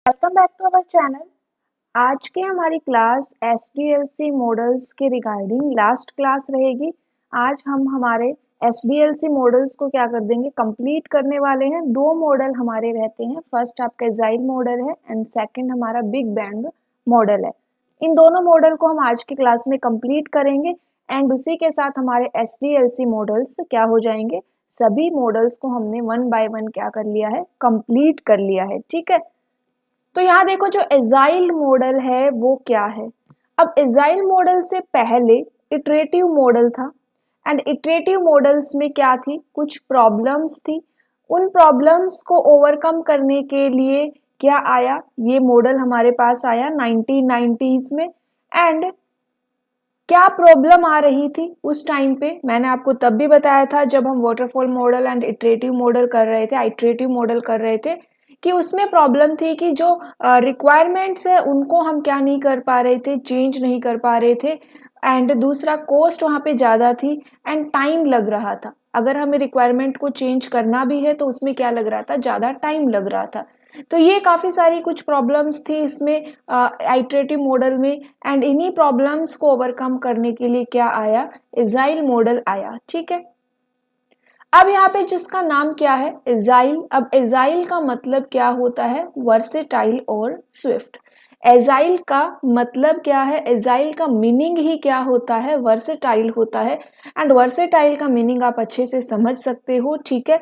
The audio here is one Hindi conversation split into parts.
Welcome back to our channel. आज की हमारी क्लास एसडीएलसी मॉडल्स के रिगार्डिंग लास्ट क्लास रहेगी। आज हम हमारे एसडीएलसी मॉडल्स को क्या कर देंगे, कंप्लीट करने वाले हैं। दो मॉडल हमारे रहते हैं, फर्स्ट आपका एजाइल मॉडल है एंड सेकंड हमारा बिग बैंग मॉडल है। इन दोनों मॉडल को हम आज की क्लास में कंप्लीट करेंगे एंड उसी के साथ हमारे एसडीएलसी मॉडल्स क्या हो जाएंगे, सभी मॉडल्स को हमने वन बाय वन क्या कर लिया है, कंप्लीट कर लिया है। ठीक है, तो यहाँ देखो जो एजाइल मॉडल है वो क्या है। अब एजाइल मॉडल से पहले इटरेटिव मॉडल था एंड इटरेटिव मॉडल्स में क्या थी, कुछ प्रॉब्लम्स थी। उन प्रॉब्लम्स को ओवरकम करने के लिए क्या आया, ये मॉडल हमारे पास आया 1990s में। एंड क्या प्रॉब्लम आ रही थी उस टाइम पे, मैंने आपको तब भी बताया था जब हम waterfall model and iterative model कर रहे थे, आइटरेटिव मॉडल कर रहे थे, कि उसमें प्रॉब्लम थी कि जो रिक्वायरमेंट्स है उनको हम क्या नहीं कर पा रहे थे, चेंज नहीं कर पा रहे थे। एंड दूसरा कॉस्ट वहाँ पे ज़्यादा थी एंड टाइम लग रहा था। अगर हमें रिक्वायरमेंट को चेंज करना भी है तो उसमें क्या लग रहा था, ज़्यादा टाइम लग रहा था। तो ये काफ़ी सारी कुछ प्रॉब्लम्स थी इसमें आइटरेटिव मॉडल में। एंड इन्हीं प्रॉब्लम्स को ओवरकम करने के लिए क्या आया, एजाइल मॉडल आया। ठीक है, अब यहाँ पे जिसका नाम क्या है, एजाइल। अब एजाइल का मतलब क्या होता है, वर्सेटाइल और स्विफ्ट। एजाइल का मतलब क्या है, एजाइल का मीनिंग ही क्या होता है, वर्सेटाइल होता है। एंड वर्सेटाइल का मीनिंग आप अच्छे से समझ सकते हो। ठीक है,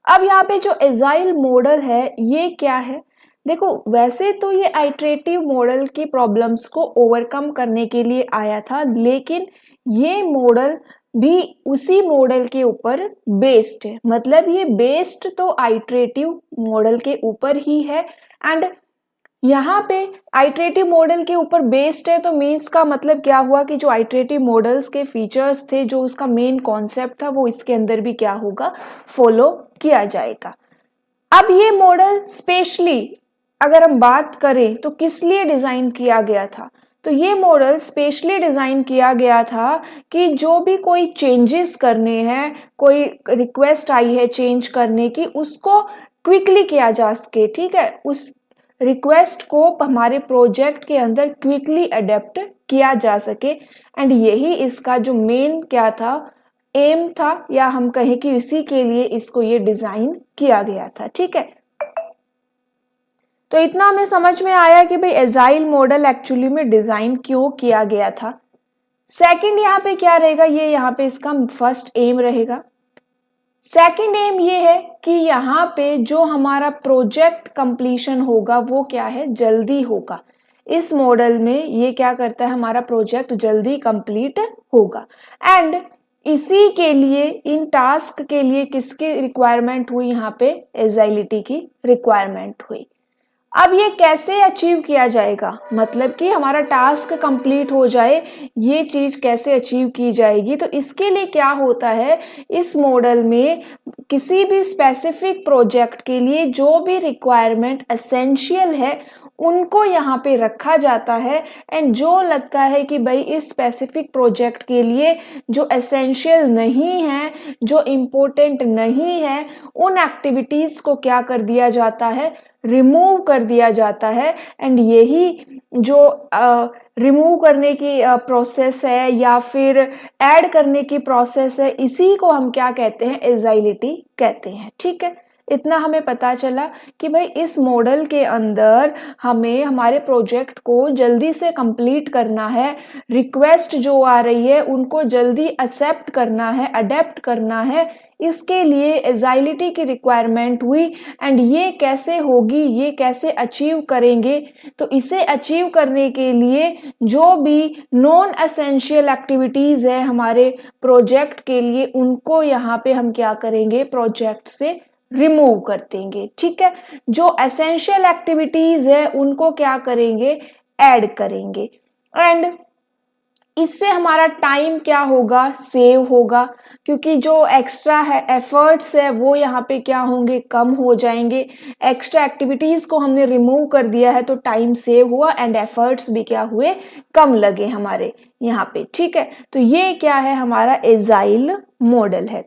अब यहाँ पे जो एजाइल मॉडल है ये क्या है, देखो वैसे तो ये आइटरेटिव मॉडल की प्रॉब्लम्स को ओवरकम करने के लिए आया था, लेकिन ये मॉडल भी उसी मॉडल के ऊपर बेस्ड है। मतलब ये बेस्ड तो आइटरेटिव मॉडल के ऊपर ही है। एंड यहाँ पे आइटरेटिव मॉडल के ऊपर बेस्ड है तो मीन्स का मतलब क्या हुआ कि जो आइटरेटिव मॉडल्स के फीचर्स थे, जो उसका मेन कॉन्सेप्ट था, वो इसके अंदर भी क्या होगा, फॉलो किया जाएगा। अब ये मॉडल स्पेशली अगर हम बात करें तो किस लिए डिजाइन किया गया था, तो ये मॉडल स्पेशली डिजाइन किया गया था कि जो भी कोई चेंजेस करने हैं, कोई रिक्वेस्ट आई है चेंज करने की, उसको क्विकली किया जा सके। ठीक है, उस रिक्वेस्ट को हमारे प्रोजेक्ट के अंदर क्विकली अडेप्ट किया जा सके। एंड यही इसका जो मेन क्या था, एम था, या हम कहें कि इसी के लिए इसको ये डिजाइन किया गया था। ठीक है, तो इतना हमें समझ में आया कि भाई एजाइल मॉडल एक्चुअली में डिजाइन क्यों किया गया था। सेकंड यहाँ पे क्या रहेगा, ये यहाँ पे इसका फर्स्ट एम रहेगा। सेकंड एम ये है कि यहाँ पे जो हमारा प्रोजेक्ट कंप्लीशन होगा वो क्या है, जल्दी होगा। इस मॉडल में ये क्या करता है, हमारा प्रोजेक्ट जल्दी कंप्लीट होगा। एंड इसी के लिए, इन टास्क के लिए किसकी रिक्वायरमेंट हुई, यहाँ पे एजाइलिटी की रिक्वायरमेंट हुई। अब ये कैसे अचीव किया जाएगा, मतलब कि हमारा टास्क कंप्लीट हो जाए, ये चीज कैसे अचीव की जाएगी, तो इसके लिए क्या होता है, इस मॉडल में किसी भी स्पेसिफिक प्रोजेक्ट के लिए जो भी रिक्वायरमेंट एसेंशियल है उनको यहाँ पे रखा जाता है। एंड जो लगता है कि भाई इस स्पेसिफिक प्रोजेक्ट के लिए जो एसेंशियल नहीं है, जो इम्पोर्टेंट नहीं है, उन एक्टिविटीज को क्या कर दिया जाता है, रिमूव कर दिया जाता है। एंड यही जो रिमूव करने की प्रोसेस है या फिर ऐड करने की प्रोसेस है, इसी को हम क्या कहते हैं, एजाइलिटी कहते हैं। ठीक है, इतना हमें पता चला कि भाई इस मॉडल के अंदर हमें हमारे प्रोजेक्ट को जल्दी से कंप्लीट करना है, रिक्वेस्ट जो आ रही है उनको जल्दी एक्सेप्ट करना है, अडेप्ट करना है, इसके लिए एजाइलिटी की रिक्वायरमेंट हुई। एंड ये कैसे होगी, ये कैसे अचीव करेंगे, तो इसे अचीव करने के लिए जो भी नॉन एसेंशियल एक्टिविटीज है हमारे प्रोजेक्ट के लिए, उनको यहाँ पे हम क्या करेंगे, प्रोजेक्ट से रिमूव कर देंगे। ठीक है, जो एसेंशियल एक्टिविटीज है उनको क्या करेंगे, ऐड करेंगे। एंड इससे हमारा टाइम क्या होगा, सेव होगा, क्योंकि जो एक्स्ट्रा है एफर्ट्स है वो यहाँ पे क्या होंगे, कम हो जाएंगे। एक्स्ट्रा एक्टिविटीज को हमने रिमूव कर दिया है तो टाइम सेव हुआ एंड एफर्ट्स भी क्या हुए, कम लगे हमारे यहाँ पे। ठीक है, तो ये क्या है, हमारा एजाइल मॉडल है।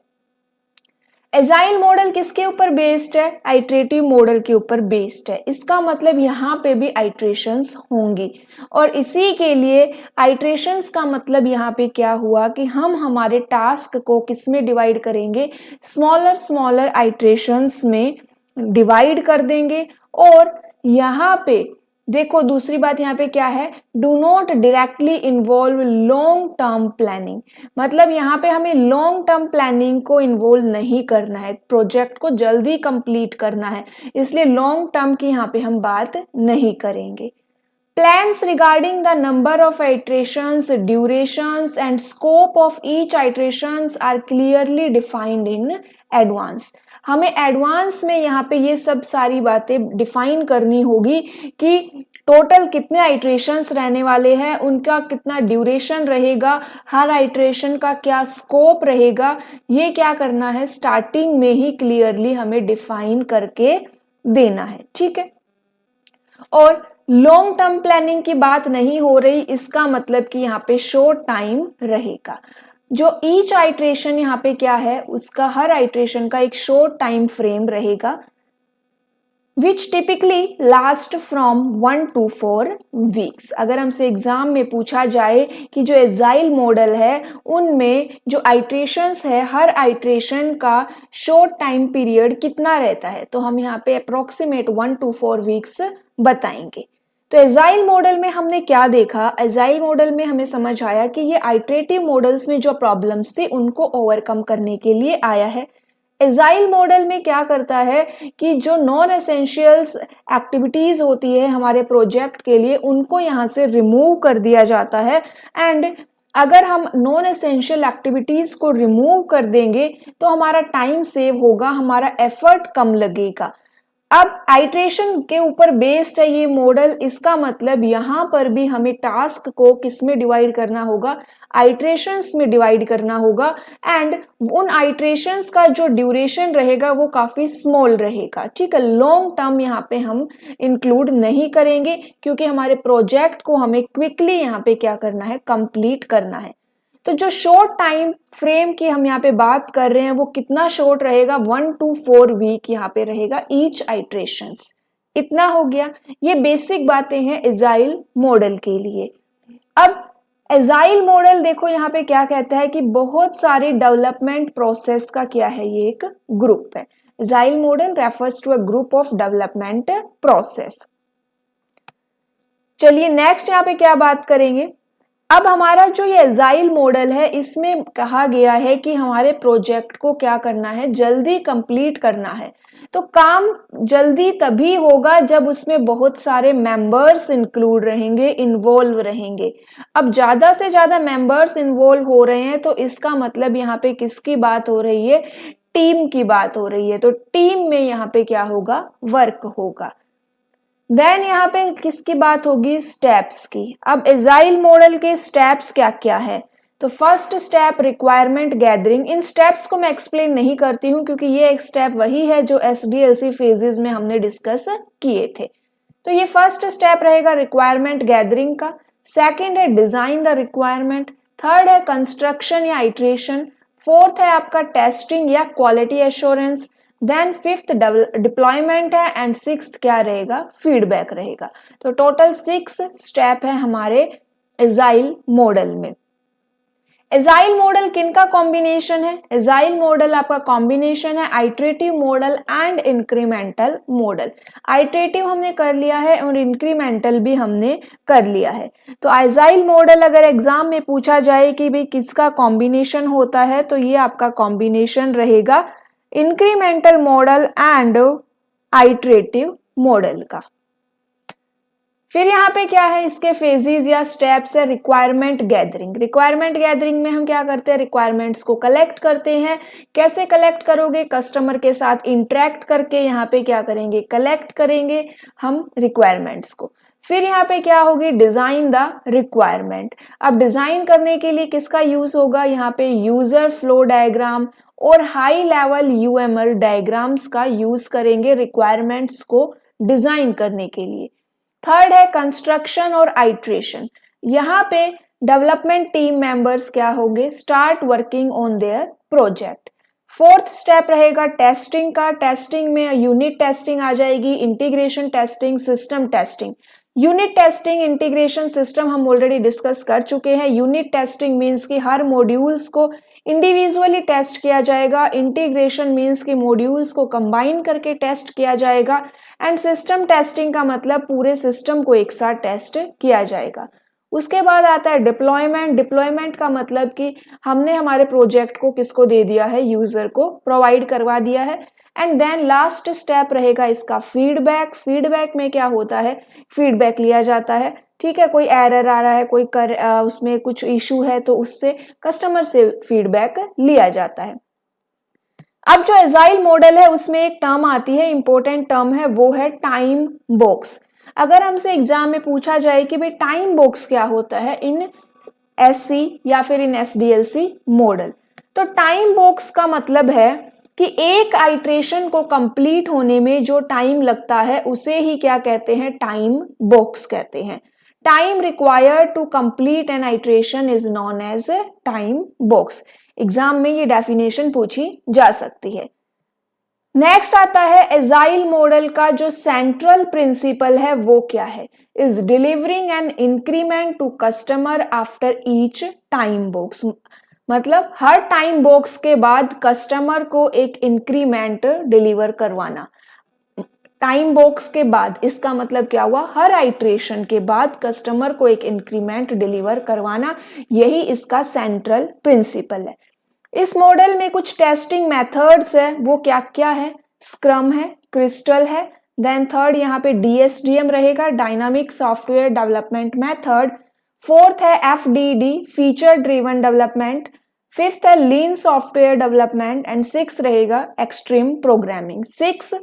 एजाइल मॉडल किसके ऊपर बेस्ड है? आइट्रेटिव मॉडल के ऊपर बेस्ड है। इसका मतलब यहाँ पे भी आइट्रेशंस होंगी और इसी के लिए आइट्रेशंस का मतलब यहाँ पे क्या हुआ कि हम हमारे टास्क को किस में डिवाइड करेंगे? स्मॉलर स्मॉलर आइट्रेशंस में डिवाइड कर देंगे। और यहाँ पे देखो दूसरी बात यहाँ पे क्या है? Do not directly involve long term planning, मतलब यहाँ पे हमें लॉन्ग टर्म प्लानिंग को इन्वॉल्व नहीं करना है, प्रोजेक्ट को जल्दी कंप्लीट करना है, इसलिए लॉन्ग टर्म की यहाँ पे हम बात नहीं करेंगे। Plans regarding the number of iterations, durations and scope of each iterations are clearly defined in advance. हमें एडवांस में यहाँ पे ये सब सारी बातें डिफाइन करनी होगी कि टोटल कितने आइट्रेशंस रहने वाले हैं, उनका कितना ड्यूरेशन रहेगा, हर आइट्रेशन का क्या स्कोप रहेगा, ये क्या करना है स्टार्टिंग में ही क्लियरली हमें डिफाइन करके देना है। ठीक है, और लॉन्ग टर्म प्लानिंग की बात नहीं हो रही, इसका मतलब कि यहाँ पे शॉर्ट टाइम रहेगा। जो ईच आइट्रेशन यहाँ पे क्या है, उसका हर आइट्रेशन का एक शॉर्ट टाइम फ्रेम रहेगा which typically last from 1 to 4 weeks. अगर हमसे एग्जाम में पूछा जाए कि जो एजाइल मॉडल है उनमें जो आइट्रेशंस है, हर आइट्रेशन का शॉर्ट टाइम पीरियड कितना रहता है, तो हम यहाँ पे अप्रोक्सीमेट 1 to 4 वीक्स बताएंगे। तो एजाइल मॉडल में हमने क्या देखा? एजाइल मॉडल में हमें समझ आया कि ये आइट्रेटिव मॉडल्स में जो प्रॉब्लम्स थी उनको ओवरकम करने के लिए आया है। एजाइल मॉडल में क्या करता है कि जो नॉन एसेंशियल्स एक्टिविटीज होती है हमारे प्रोजेक्ट के लिए, उनको यहाँ से रिमूव कर दिया जाता है। एंड अगर हम नॉन एसेंशियल एक्टिविटीज को रिमूव कर देंगे तो हमारा टाइम सेव होगा, हमारा एफर्ट कम लगेगा। अब आइट्रेशन के ऊपर बेस्ड है ये मॉडल, इसका मतलब यहाँ पर भी हमें टास्क को किस में डिवाइड करना होगा? आइट्रेशंस में डिवाइड करना होगा। एंड उन आइट्रेशंस का जो ड्यूरेशन रहेगा वो काफी स्मॉल रहेगा। ठीक है, लॉन्ग टर्म यहाँ पे हम इंक्लूड नहीं करेंगे क्योंकि हमारे प्रोजेक्ट को हमें क्विकली यहाँ पे क्या करना है? कंप्लीट करना है। तो जो शॉर्ट टाइम फ्रेम की हम यहाँ पे बात कर रहे हैं वो कितना शॉर्ट रहेगा? 1 to 4 वीक यहाँ पे रहेगा ईच आइट्रेशंस। इतना हो गया, ये बेसिक बातें हैं एजाइल मॉडल के लिए। अब एजाइल मॉडल देखो यहाँ पे क्या कहता है कि बहुत सारे डेवलपमेंट प्रोसेस का क्या है, ये एक ग्रुप है। Agile model refers to a group of development process. चलिए नेक्स्ट यहाँ पे क्या बात करेंगे? अब हमारा जो ये एजाइल मॉडल है इसमें कहा गया है कि हमारे प्रोजेक्ट को क्या करना है? जल्दी कंप्लीट करना है। तो काम जल्दी तभी होगा जब उसमें बहुत सारे मेंबर्स इंक्लूड रहेंगे, इन्वॉल्व रहेंगे। अब ज्यादा से ज्यादा मेंबर्स इन्वॉल्व हो रहे हैं तो इसका मतलब यहाँ पे किसकी बात हो रही है? टीम की बात हो रही है। तो टीम में यहाँ पे क्या होगा? वर्क होगा। देन यहाँ पे किसकी बात होगी? स्टेप्स की। अब एजाइल मॉडल के स्टेप्स क्या क्या है? तो फर्स्ट स्टेप रिक्वायरमेंट गैदरिंग। इन स्टेप्स को मैं एक्सप्लेन नहीं करती हूँ क्योंकि ये एक स्टेप वही है जो SDLC फेजेस में हमने डिस्कस किए थे। तो ये फर्स्ट स्टेप रहेगा रिक्वायरमेंट गैदरिंग का। सेकंड है डिजाइन द रिक्वायरमेंट। थर्ड है कंस्ट्रक्शन या इटरेशन। फोर्थ है आपका टेस्टिंग या quality assurance. Then fifth deployment है एंड सिक्स्थ क्या रहेगा? फीडबैक रहेगा। तो टोटल 6 स्टेप है हमारे एजाइल मॉडल में। एजाइल मॉडल किनका कॉम्बिनेशन है? एजाइल मॉडल आपका कॉम्बिनेशन है iterative model and incremental model. Iterative हमने कर लिया है और इंक्रीमेंटल भी हमने कर लिया है। तो एजाइल मॉडल अगर एग्जाम में पूछा जाए कि भाई किसका कॉम्बिनेशन होता है तो ये आपका कॉम्बिनेशन रहेगा incremental model and iterative model का। फिर यहाँ पे क्या है? इसके फेजेस या स्टेप्स है रिक्वायरमेंट गैदरिंग। रिक्वायरमेंट गैदरिंग में हम क्या करते हैं? रिक्वायरमेंट्स को कलेक्ट करते हैं। कैसे कलेक्ट करोगे? कस्टमर के साथ इंटरेक्ट करके यहाँ पे क्या करेंगे? कलेक्ट करेंगे हम रिक्वायरमेंट्स को। फिर यहाँ पे क्या होगी? Design the requirement. अब डिजाइन करने के लिए किसका यूज होगा? यहाँ पे यूजर फ्लो डायग्राम और हाई लेवल UML डायग्राम्स का यूज करेंगे रिक्वायरमेंट्स को डिजाइन करने के लिए। थर्ड है कंस्ट्रक्शन और आइट्रेशन। यहाँ पे डेवलपमेंट टीम मेंबर्स क्या होंगे? Start working on their project. Fourth step रहेगा टेस्टिंग का। टेस्टिंग में यूनिट टेस्टिंग आ जाएगी, integration testing, system testing. Unit testing, integration, system हम ऑलरेडी डिस्कस कर चुके हैं। यूनिट टेस्टिंग मींस कि हर मॉड्यूल्स को इंडिविजुअली टेस्ट किया जाएगा। इंटीग्रेशन मींस कि मॉड्यूल्स को कंबाइन करके टेस्ट किया जाएगा। एंड सिस्टम टेस्टिंग का मतलब पूरे सिस्टम को एक साथ टेस्ट किया जाएगा। उसके बाद आता है डिप्लॉयमेंट। डिप्लॉयमेंट का मतलब कि हमने हमारे प्रोजेक्ट को किसको दे दिया है, यूजर को प्रोवाइड करवा दिया है। एंड देन लास्ट स्टेप रहेगा इसका फीडबैक। फीडबैक में क्या होता है, फीडबैक लिया जाता है, ठीक है। कोई एरर आ रहा है, उसमें कुछ इशू है तो उससे कस्टमर से फीडबैक लिया जाता है। अब जो एजाइल मॉडल है उसमें एक टर्म आती है, इंपॉर्टेंट टर्म है, वो है टाइम बॉक्स। अगर हमसे एग्जाम में पूछा जाए कि भाई टाइम बॉक्स क्या होता है इन एससी या फिर इन एसडीएलसी मॉडल, तो टाइम बॉक्स का मतलब है कि एक आइट्रेशन को कंप्लीट होने में जो टाइम लगता है उसे ही क्या कहते हैं, टाइम बॉक्स कहते हैं। Time required to complete an iteration is known as time box. Exam में ये डेफिनेशन पूछी जा सकती है। नेक्स्ट आता है एजाइल मॉडल का जो सेंट्रल प्रिंसिपल है वो क्या है, is delivering an increment to customer after each time box. मतलब हर टाइम बॉक्स के बाद कस्टमर को एक इंक्रीमेंट डिलीवर करवाना। टाइम बॉक्स के बाद, इसका मतलब क्या हुआ, हर आइट्रेशन के बाद कस्टमर को एक इंक्रीमेंट डिलीवर करवाना, यही इसका सेंट्रल प्रिंसिपल है। इस मॉडल में कुछ टेस्टिंग मेथड्स है, वो क्या क्या है, स्क्रम है, क्रिस्टल है, देन थर्ड यहाँ पे डीएसडीएम रहेगा, dynamic software development method. Fourth है FDD, feature driven development. Fifth है lean software development and six रहेगा extreme programming. 6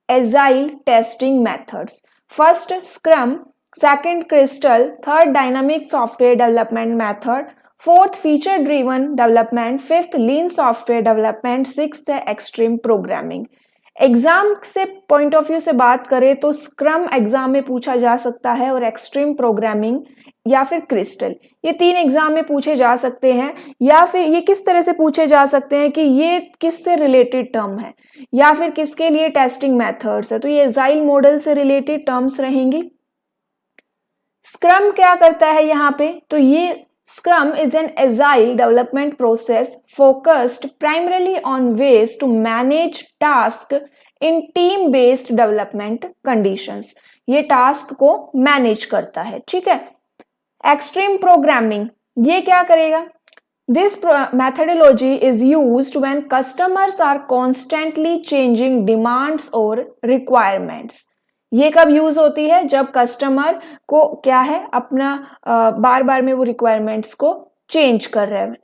agile testing methods, first scrum, second crystal, third dynamic software development method, fourth feature driven development, fifth lean software development, sixth है एक्सट्रीम प्रोग्रामिंग। एग्जाम से पॉइंट ऑफ व्यू से बात करें तो स्क्रम एग्जाम में पूछा जा सकता है और एक्सट्रीम प्रोग्रामिंग या फिर क्रिस्टल, ये 3 एग्जाम में पूछे जा सकते हैं। या फिर ये किस तरह से पूछे जा सकते हैं कि ये किससे रिलेटेड टर्म है या फिर किसके लिए टेस्टिंग मेथड्स है, तो ये एजाइल मॉडल से रिलेटेड टर्म्स रहेंगी। स्क्रम क्या करता है यहाँ पे, तो ये Scrum is an agile development process focused primarily on ways to manage tasks in team-based development conditions. ये टास्क को मैनेज करता है, ठीक है। एक्सट्रीम प्रोग्रामिंग, ये क्या करेगा, This methodology is used when customers are constantly changing demands or requirements. ये कब यूज होती है, जब कस्टमर को क्या है, अपना बार बार में वो रिक्वायरमेंट्स को चेंज कर रहे हैं।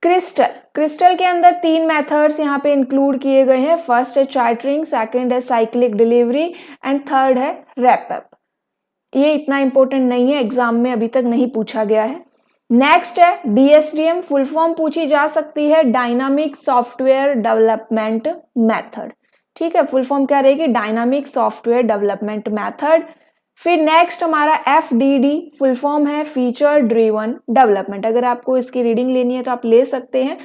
क्रिस्टल के अंदर 3 मेथड्स यहाँ पे इंक्लूड किए गए हैं, फर्स्ट है चार्टरिंग, सेकंड है साइक्लिक डिलीवरी एंड थर्ड है रैप अप। ये इतना इंपॉर्टेंट नहीं है, एग्जाम में अभी तक नहीं पूछा गया है। नेक्स्ट है डीएसडीएम, फुल फॉर्म पूछी जा सकती है डायनामिक सॉफ्टवेयर डेवलपमेंट मेथड, ठीक है। फुल फॉर्म क्या रहेगी, डायनामिक सॉफ्टवेयर डेवलपमेंट मेथड। फिर नेक्स्ट हमारा एफडीडी, फुल फॉर्म है फीचर ड्रिवन डेवलपमेंट। अगर आपको इसकी रीडिंग लेनी है तो आप ले सकते हैं।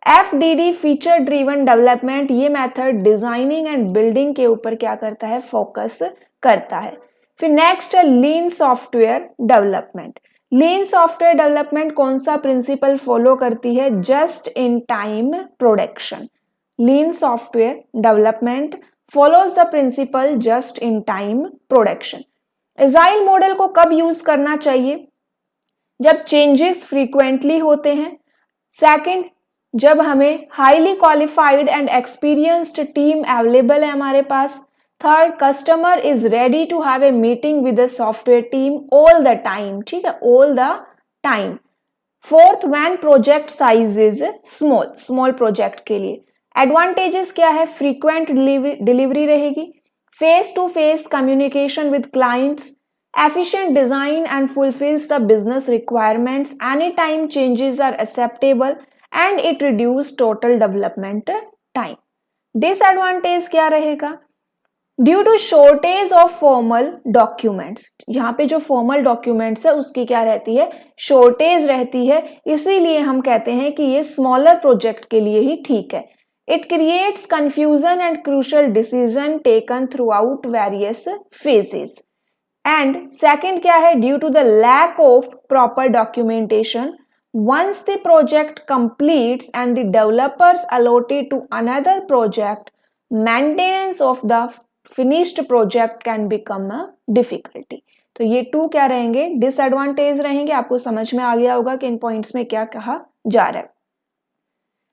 एफडीडी फीचर ड्रिवन डेवलपमेंट, ये मेथड डिजाइनिंग एंड बिल्डिंग के ऊपर क्या करता है, फोकस करता है। फिर नेक्स्ट है लीन सॉफ्टवेयर डेवलपमेंट। लीन सॉफ्टवेयर डेवलपमेंट कौन सा प्रिंसिपल फॉलो करती है, just in time production. Lean software development follows the principle just in time production. Agile model को कब यूज करना चाहिए, जब चेंजेस फ्रीक्वेंटली होते हैं। सेकंड, जब हमें highly qualified and experienced team available है हमारे पास। Third, customer is ready to have a meeting with the software team all the time, ठीक है, all the time. Fourth, when project size is small project के लिए। एडवांटेजेस क्या है, फ्रीक्वेंट डिलीवरी रहेगी, face to face communication with clients, efficient design and fulfils the business requirements, any time changes are acceptable and it reduce total development time. Disadvantage क्या रहेगा, due to shortage of formal documents, यहाँ पे जो फॉर्मल डॉक्यूमेंट्स है उसकी क्या रहती है, शॉर्टेज रहती है, इसीलिए हम कहते हैं कि ये स्मॉलर प्रोजेक्ट के लिए ही ठीक है। It creates confusion and crucial decision taken throughout various phases. And second क्या है, due to the lack of proper documentation, once the project completes and the developers allotted to another project, maintenance of the finished project can become a difficulty। तो ये टू क्या रहेंगे, डिसएडवांटेज रहेंगे। आपको समझ में आ गया होगा कि इन पॉइंट्स में क्या कहा जा रहा है।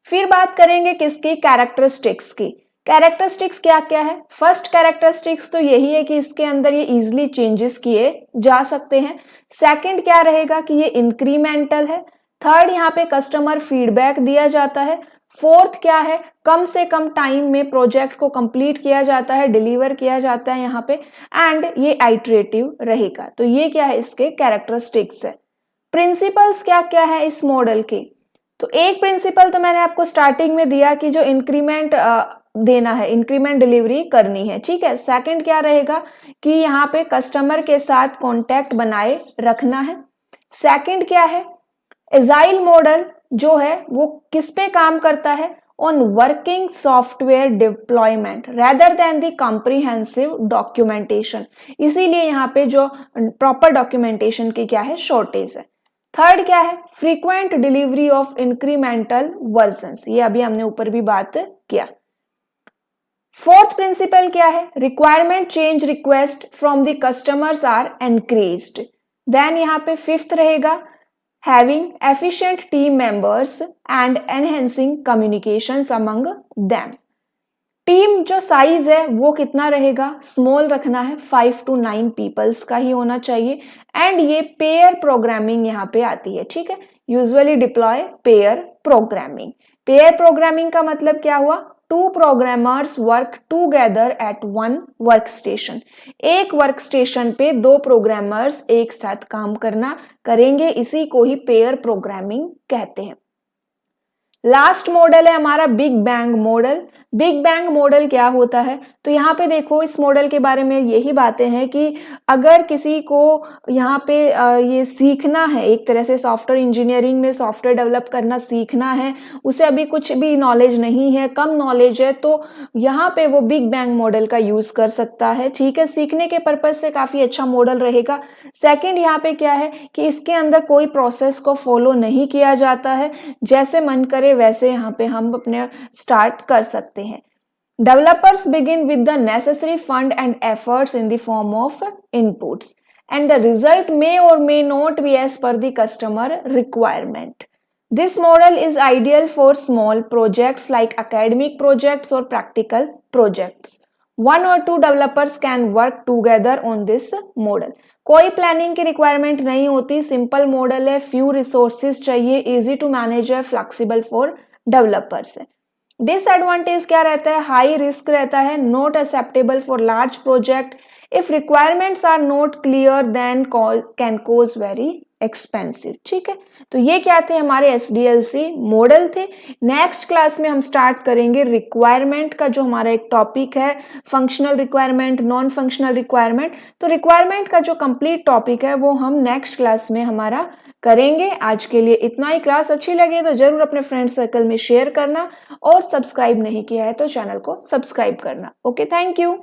फिर बात करेंगे किसकी, कैरेक्टरिस्टिक्स की। कैरेक्टरिस्टिक्स क्या क्या है, फर्स्ट कैरेक्टरिस्टिक्स तो यही है कि इसके अंदर ये इजिली चेंजेस किए जा सकते हैं। सेकंड क्या रहेगा कि ये इंक्रीमेंटल है। थर्ड, यहाँ पे कस्टमर फीडबैक दिया जाता है। फोर्थ क्या है, कम से कम टाइम में प्रोजेक्ट को कंप्लीट किया जाता है, डिलीवर किया जाता है यहाँ पे। एंड ये आइटरेटिव रहेगा। तो ये क्या है, इसके कैरेक्टरिस्टिक्स है। प्रिंसिपल्स क्या क्या है इस मॉडल की, तो एक प्रिंसिपल तो मैंने आपको स्टार्टिंग में दिया कि जो इंक्रीमेंट देना है, इंक्रीमेंट डिलीवरी करनी है, ठीक है। सेकंड क्या रहेगा कि यहाँ पे कस्टमर के साथ कांटेक्ट बनाए रखना है। सेकंड क्या है, एजाइल मॉडल जो है वो किस पे काम करता है, on working software deployment rather than the comprehensive documentation, इसीलिए यहाँ पे जो प्रॉपर डॉक्यूमेंटेशन की क्या है, शॉर्टेज है। थर्ड क्या है, frequent delivery of incremental versions, ये अभी हमने ऊपर भी बात किया। फोर्थ प्रिंसिपल क्या है, requirement change request from the customers are encouraged. देन यहाँ पे फिफ्थ रहेगा, having efficient team members and enhancing communications among them. Team जो साइज है वो कितना रहेगा, स्मॉल रखना है, 5 to 9 पीपल्स का ही होना चाहिए। एंड ये पेयर प्रोग्रामिंग यहाँ पे आती है, ठीक है। Usually deploy pair programming. Pair programming का मतलब क्या हुआ, 2 programmers work together at 1 work station, एक वर्क स्टेशन पे 2 प्रोग्रामर्स एक साथ काम करना करेंगे, इसी को ही पेयर प्रोग्रामिंग कहते हैं। लास्ट मॉडल है हमारा big bang model. Big bang model क्या होता है, तो यहाँ पे देखो इस मॉडल के बारे में यही बातें हैं कि अगर किसी को यहाँ पे ये सीखना है, एक तरह से सॉफ्टवेयर इंजीनियरिंग में सॉफ्टवेयर डेवलप करना सीखना है, उसे अभी कुछ भी नॉलेज नहीं है, कम नॉलेज है, तो यहाँ पे वो बिग बैंग मॉडल का यूज कर सकता है, ठीक है। सीखने के पर्पज से काफी अच्छा मॉडल रहेगा। सेकेंड यहाँ पे क्या है कि इसके अंदर कोई प्रोसेस को फॉलो नहीं किया जाता है, जैसे मन करे वैसे यहाँ पे हम अपने स्टार्ट कर सकते हैं। Developers begin with the necessary fund and efforts in the form of inputs and the result may or may not be as per the customer requirement. This model is ideal for small projects like academic projects or practical projects. 1 or 2 developers can work together on this model. कोई प्लानिंग की रिक्वायरमेंट नहीं होती, सिंपल मॉडल है, फ्यू रिसोर्सेज चाहिए, इजी टू मैनेज है, फ्लेक्सिबल फॉर डेवलपर्स है। डिसएडवांटेज क्या रहता है, हाई रिस्क रहता है, not acceptable for large project, if requirements are not clear then can cause very expensive, ठीक है। तो ये क्या थे, हमारे एसडीएलसी मॉडल थे। नेक्स्ट क्लास में हम स्टार्ट करेंगे रिक्वायरमेंट का, जो हमारा एक टॉपिक है, functional requirement, non functional requirement. तो रिक्वायरमेंट का जो कंप्लीट टॉपिक है वो हम नेक्स्ट क्लास में हमारा करेंगे। आज के लिए इतना ही। क्लास अच्छी लगे तो जरूर अपने फ्रेंड सर्कल में शेयर करना, और सब्सक्राइब नहीं किया है तो चैनल को सब्सक्राइब करना। Okay, thank you.